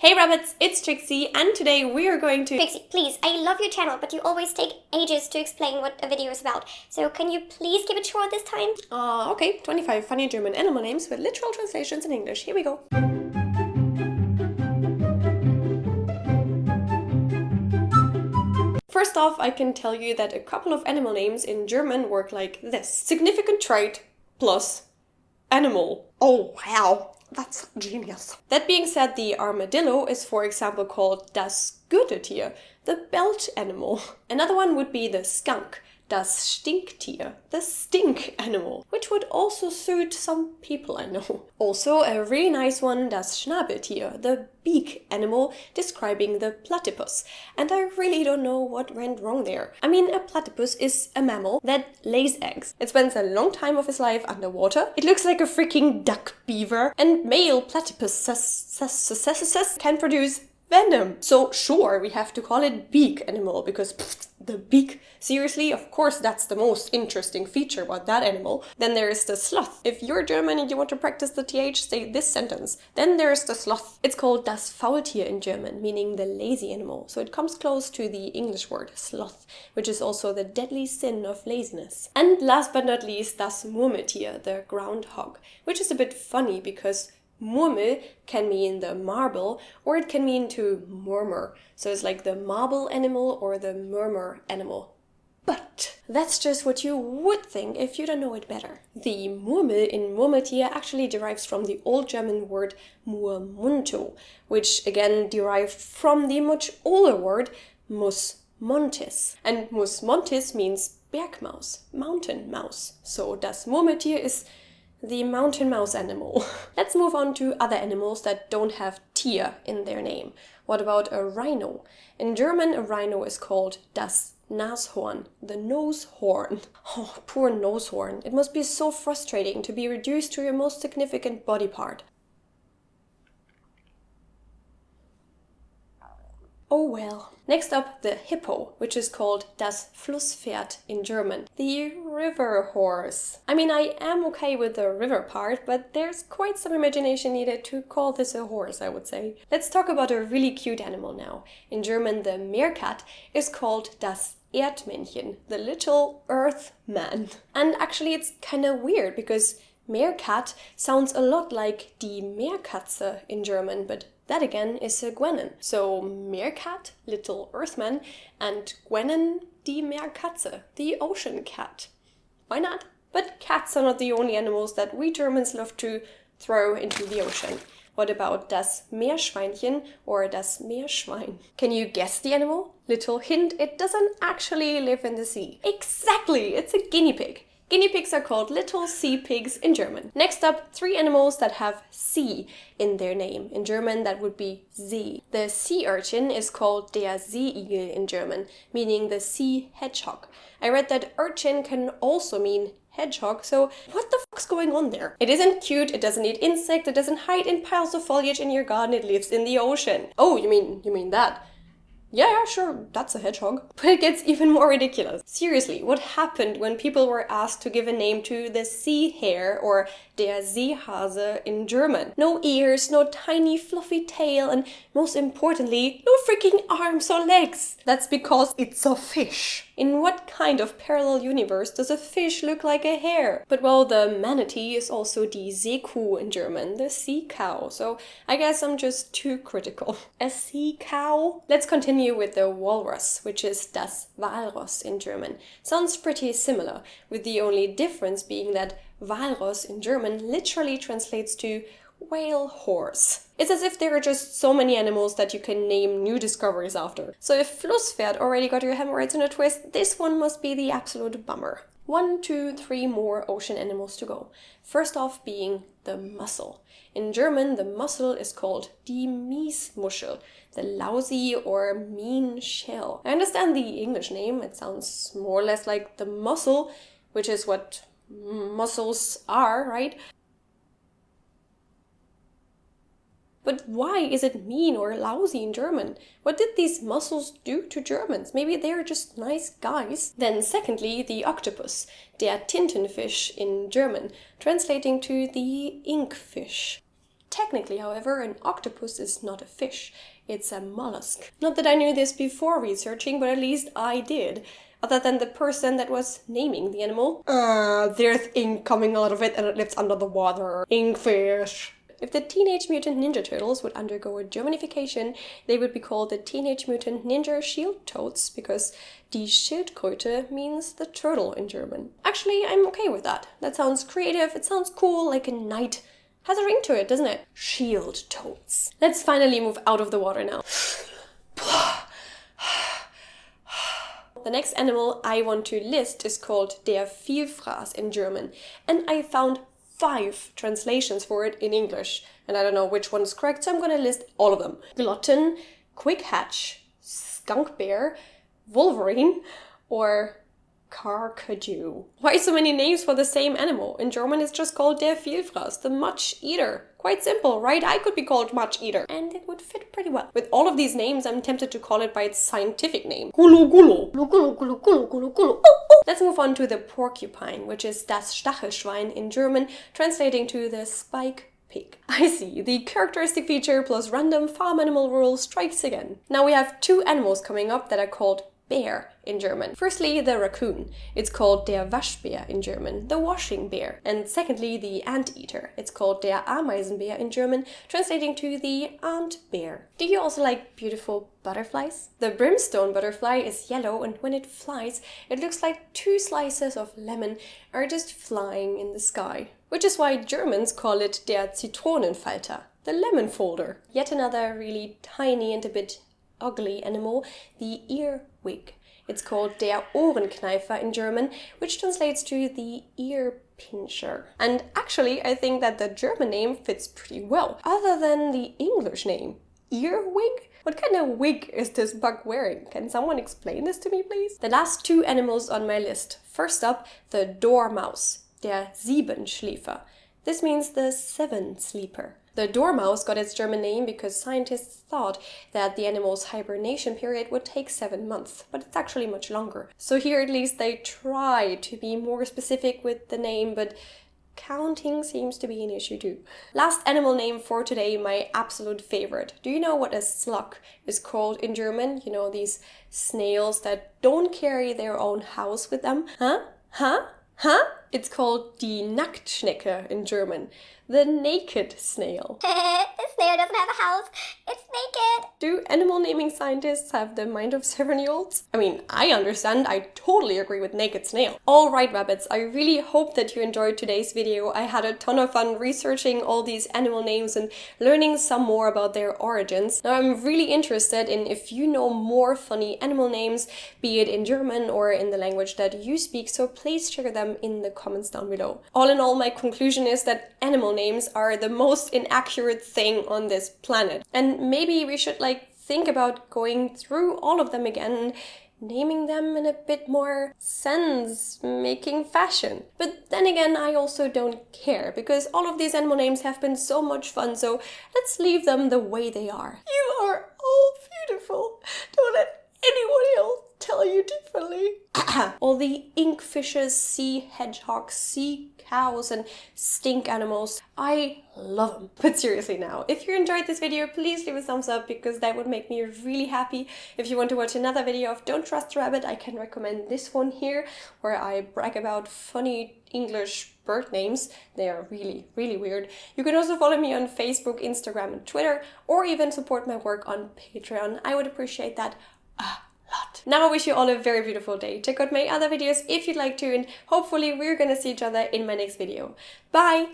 Hey rabbits, it's Trixie, and today we are going to... Trixie, please, I love your channel, but you always take ages to explain what a video is about. So can you please keep it short this time? Okay, 25 funny German animal names with literal translations in English. Here we go. First off, I can tell you that a couple of animal names in German work like this. Significant trait plus animal. Oh, wow. That's genius. That being said, the armadillo is, for example, called das Gürteltier, the belt animal. Another one would be the skunk, das Stinktier, the stink animal, which would also suit some people I know. Also, a really nice one, das Schnabeltier, the beak animal, describing the platypus. And I really don't know what went wrong there. I mean, a platypus is a mammal that lays eggs. It spends a long time of its life underwater. It looks like a freaking duck beaver. And male platypus can produce venom. So sure, we have to call it beak animal because the beak. Seriously, of course that's the most interesting feature about that animal. Then there is the sloth. If you're German and you want to practice the TH, say this sentence. Then there's the sloth. It's called das Faultier in German, meaning the lazy animal. So it comes close to the English word sloth, which is also the deadly sin of laziness. And last but not least, das Murmeltier, the groundhog, which is a bit funny because Murmel can mean the marble, or it can mean to murmur. So it's like the marble animal or the murmur animal. But that's just what you would think if you don't know it better. The Murmel in Murmeltier actually derives from the Old German word murmunto, which again derived from the much older word mus montis. And mus montis means bergmaus, mountain mouse. So das Murmeltier is the mountain mouse animal. Let's move on to other animals that don't have Tier in their name. What about a rhino? In German, a rhino is called das Nashorn, the nose horn. Oh, poor nose horn. It must be so frustrating to be reduced to your most significant body part. Oh well. Next up, the hippo, which is called das Flusspferd in German, the river horse. I mean, I am okay with the river part, but there's quite some imagination needed to call this a horse, I would say. Let's talk about a really cute animal now. In German, the meerkat is called das Erdmännchen, the little earth man. And actually, it's kind of weird because meerkat sounds a lot like die Meerkatze in German, but that again is a Gwennen. So meerkat, little earthman, and Gwennen, die Meerkatze, the ocean cat. Why not? But cats are not the only animals that we Germans love to throw into the ocean. What about das Meerschweinchen or das Meerschwein? Can you guess the animal? Little hint, it doesn't actually live in the sea. Exactly, it's a guinea pig. Guinea pigs are called little sea pigs in German. Next up, three animals that have sea in their name. In German, that would be See. The sea urchin is called der Seeigel in German, meaning the sea hedgehog. I read that urchin can also mean hedgehog, so what the fuck's going on there? It isn't cute, it doesn't eat insects, it doesn't hide in piles of foliage in your garden, it lives in the ocean. Oh, you mean that? Yeah, sure, that's a hedgehog. But it gets even more ridiculous. Seriously, what happened when people were asked to give a name to the sea hare or der Seehase in German? No ears, no tiny fluffy tail, and most importantly, no freaking arms or legs. That's because it's a fish. In what kind of parallel universe does a fish look like a hare? But well, the manatee is also die Seekuh in German, the sea cow, so I guess I'm just too critical. A sea cow? Let's continue with the walrus, which is das Walross in German. Sounds pretty similar, with the only difference being that Walross in German literally translates to whale horse. It's as if there are just so many animals that you can name new discoveries after. So if Flusspferd already got your hemorrhoids in a twist, this one must be the absolute bummer. 1, 2, 3 more ocean animals to go. First off being the mussel. In German, the mussel is called die Miesmuschel, the lousy or mean shell. I understand the English name, it sounds more or less like the mussel, which is what mussels are, right? But why is it mean or lousy in German? What did these mussels do to Germans? Maybe they're just nice guys. Then secondly, the octopus, der Tintenfisch in German, translating to the inkfish. Technically, however, an octopus is not a fish, it's a mollusk. Not that I knew this before researching, but at least I did. Other than the person that was naming the animal. There's ink coming out of it and it lives under the water. Inkfish. If the Teenage Mutant Ninja Turtles would undergo a Germanification, they would be called the Teenage Mutant Ninja Shield Toads, because die Schildkröte means the turtle in German. Actually, I'm okay with that. That sounds creative, it sounds cool, like a knight. Has a ring to it, doesn't it? Shield Toads. Let's finally move out of the water now. The next animal I want to list is called der Vielfraß in German, and I found 5 translations for it in English, and I don't know which one is correct, so I'm gonna list all of them. Glutton, Quick Hatch, Skunk Bear, Wolverine, or Carcajou. Why so many names for the same animal? In German it's just called der Vielfraß, the much eater. Quite simple, right? I could be called much eater, and it would fit pretty well. With all of these names, I'm tempted to call it by its scientific name. Gulu gulu. Gulu gulu gulu gulu gulu. Let's move on to the porcupine, which is das Stachelschwein in German, translating to the spike pig. I see, the characteristic feature plus random farm animal rule strikes again. Now we have 2 animals coming up that are called bear in German. Firstly, the raccoon. It's called der Waschbär in German, the washing bear. And secondly, the anteater. It's called der Ameisenbär in German, translating to the ant bear. Do you also like beautiful butterflies? The brimstone butterfly is yellow, and when it flies, it looks like 2 slices of lemon are just flying in the sky. Which is why Germans call it der Zitronenfalter, the lemon folder. Yet another really tiny and a bit ugly animal, the earwig. It's called der Ohrenkneifer in German, which translates to the ear pincher. And actually, I think that the German name fits pretty well, other than the English name. Earwig? What kind of wig is this bug wearing? Can someone explain this to me, please? The last 2 animals on my list. First up, the dormouse, der Siebenschläfer. This means the 7 sleeper. The dormouse got its German name because scientists thought that the animal's hibernation period would take 7 months, but it's actually much longer. So here at least they try to be more specific with the name, but counting seems to be an issue too. Last animal name for today, my absolute favorite. Do you know what a slug is called in German? You know, these snails that don't carry their own house with them? Huh? It's called die Nacktschnecke in German, the naked snail. The snail doesn't have a house, it's naked. Do animal naming scientists have the mind of 7-year-olds? I mean, I understand, I totally agree with naked snail. Alright rabbits, I really hope that you enjoyed today's video. I had a ton of fun researching all these animal names and learning some more about their origins. Now I'm really interested in if you know more funny animal names, be it in German or in the language that you speak, so please share them in the comments down below. All in all, my conclusion is that animal names are the most inaccurate thing on this planet. And maybe we should think about going through all of them again and naming them in a bit more sense-making fashion. But then again, I also don't care, because all of these animal names have been so much fun, so let's leave them the way they are. You are all beautiful. Don't let anyone else tell you differently. All the inkfishes, sea hedgehogs, sea cows, and stink animals. I love them. But seriously now, if you enjoyed this video, please leave a thumbs up, because that would make me really happy. If you want to watch another video of Don't Trust the Rabbit, I can recommend this one here, where I brag about funny English bird names. They are really, really weird. You can also follow me on Facebook, Instagram, and Twitter, or even support my work on Patreon. I would appreciate that a lot. Now I wish you all a very beautiful day. Check out my other videos if you'd like to, and hopefully we're gonna see each other in my next video. Bye!